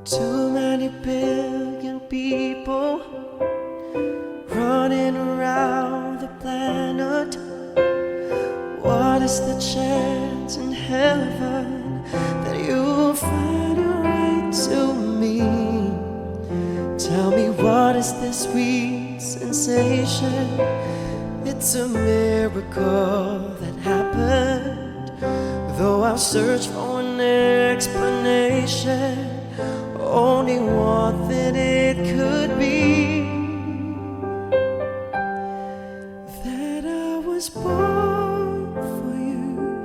Too many billion people running around the planet. What is the chance in heaven that you'll find your way to me? Tell me, what is this sweet sensation? It's a miracle that happened. Though I'll search for an explanation, only one that it could be that I was born for you.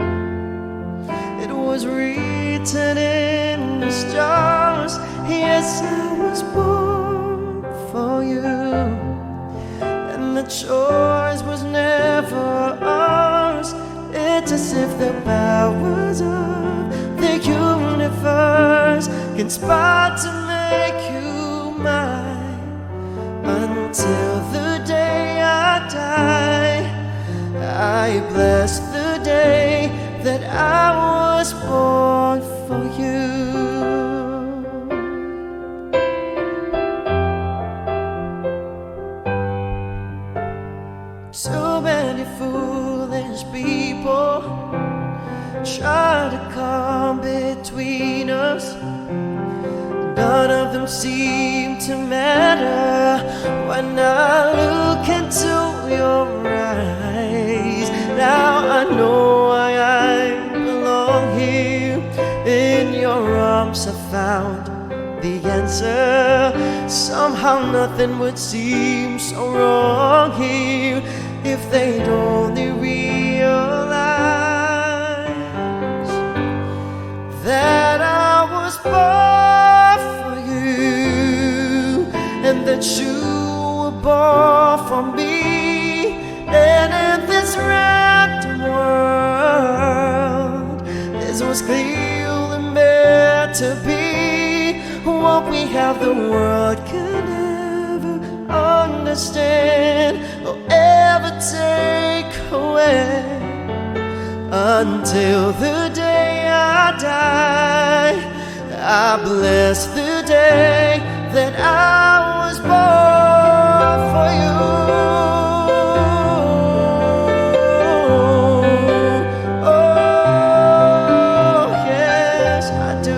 It was written in the stars. Yes, I was born for you, and the choice was never ours. It's as if the powers of the universe conspire to make you mine. Until the day I die, I bless the day that I was born for you. So many foolish people try to come between us. None of them seem to matter when I look into your eyes. Now I know why I belong here. In your arms I found the answer. Somehow nothing would seem so wrong here if they'd only realize that I was born for you, and that you were born for me. And in this random world, this was clearly meant to be. What we have, the world could never understand or ever take away. Until the day I die, I bless the day that I was born for you. Oh, yes, I do.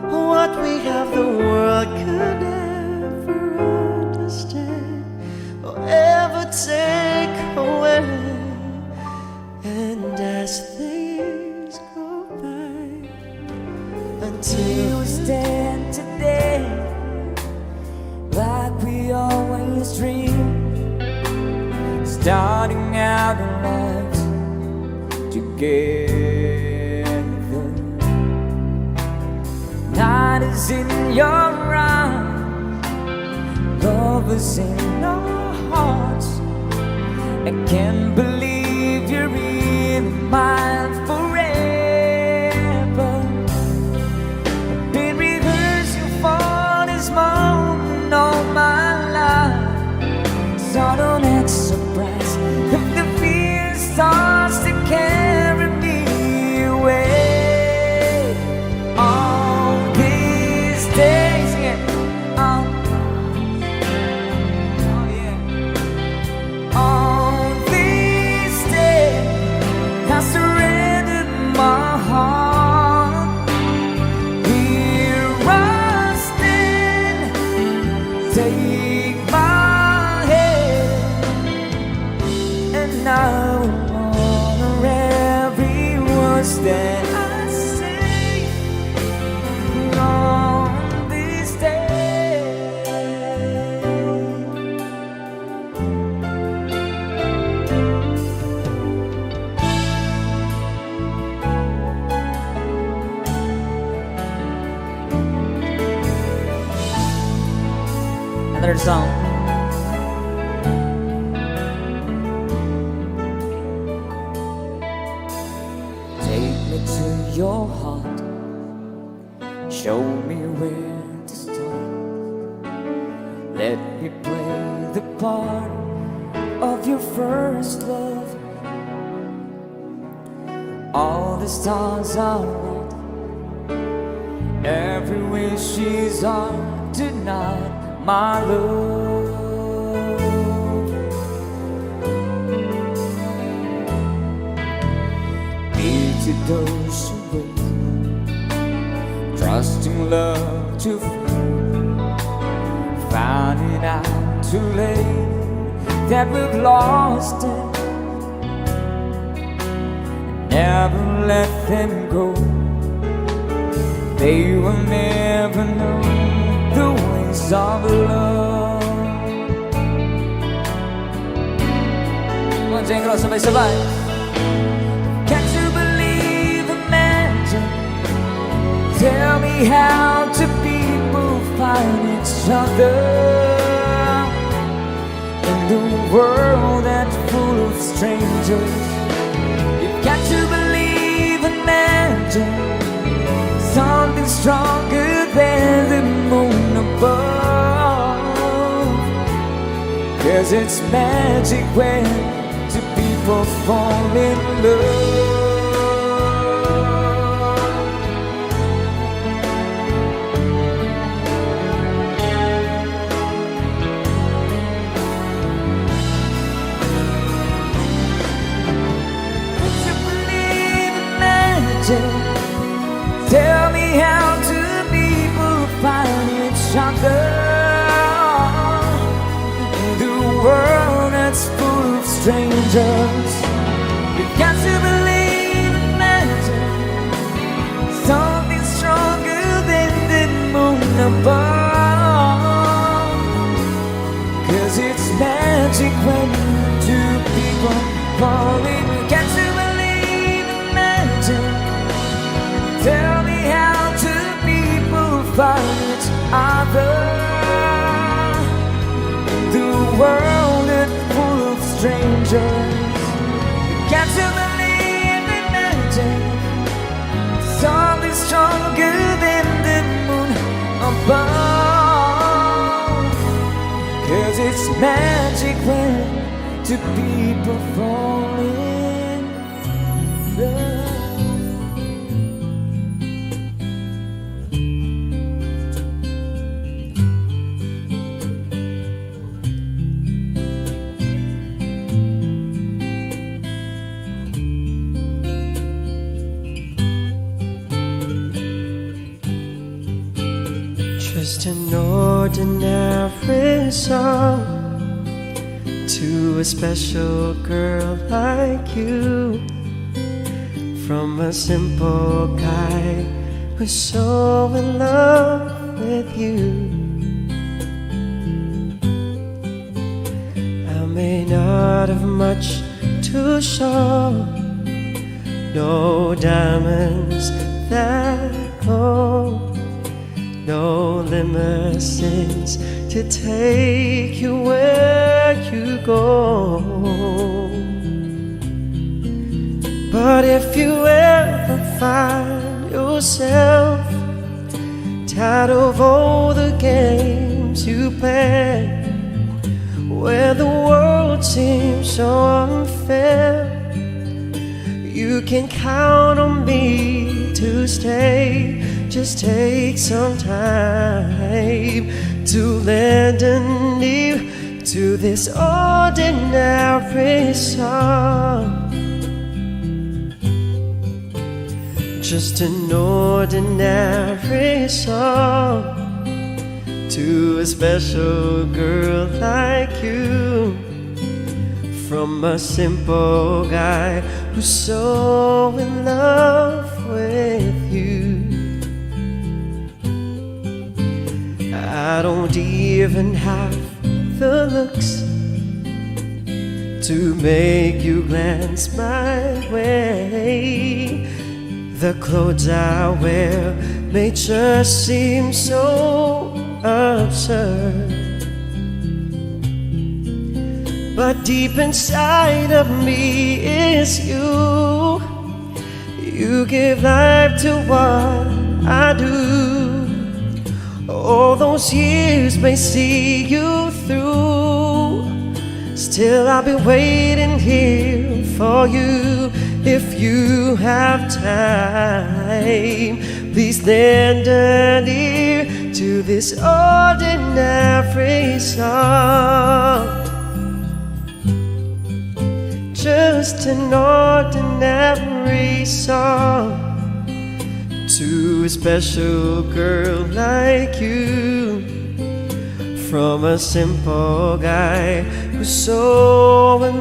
What we have, the world could never understand or ever take away. And as the years go by, until we stand today, like we always dreamed, starting out in life together. Night is in your arms, love is in our hearts. I can't believe you're in mine forever. I've been rehearsing for this moment all my life, so don't act surprised if the fear starts to carry me away. All these days, yeah, oh yeah, all these days I surrendered my heart. Here I stand, take my hand, and I will honor every word that I say on this day. Another song. Take me to your heart, show me where to start. Let me play the part of your first love. All the stars are red, every wish is on tonight, my love. Easy those who wait, trusting love to fade, finding out too late that we've lost it. Never let them go, they will never know the ways of love. Once again, sabay-sabay. Can't you believe the magic? Tell me how do people find each other in the world that's full of strangers? Got to believe in magic, something stronger than the moon above. 'Cause it's magic when two people fall in love. Tell me how do people find each other in the world that's full of strangers? You've got to believe in magic, something stronger than the moon above. 'Cause it's magic when two people fall in. You've got to believe in magic. Tell me how do people find each other? The world is full of strangers. You got to believe in magic, something stronger than the moon above. 'Cause it's magic when two people fall in love. Just an ordinary song to a special girl like you, from a simple guy who's so in love with you. I may not have much to show, no diamonds that glow, no limousines to take you where you go. But if you ever find yourself tired of all the games you play, where the world seems so unfair, you can count on me to stay. Just take some time to lend an ear to this ordinary song. Just an ordinary song to a special girl like you, from a simple guy who's so in love with you. I don't even have the looks to make you glance my way. The clothes I wear may just seem so absurd, but deep inside of me is you. You give life to what I do. All those years may see you through. Still I'll be waiting here for you. If you have time, please lend an ear to this ordinary song. Just an ordinary song to a special girl like you, from a simple guy who's so in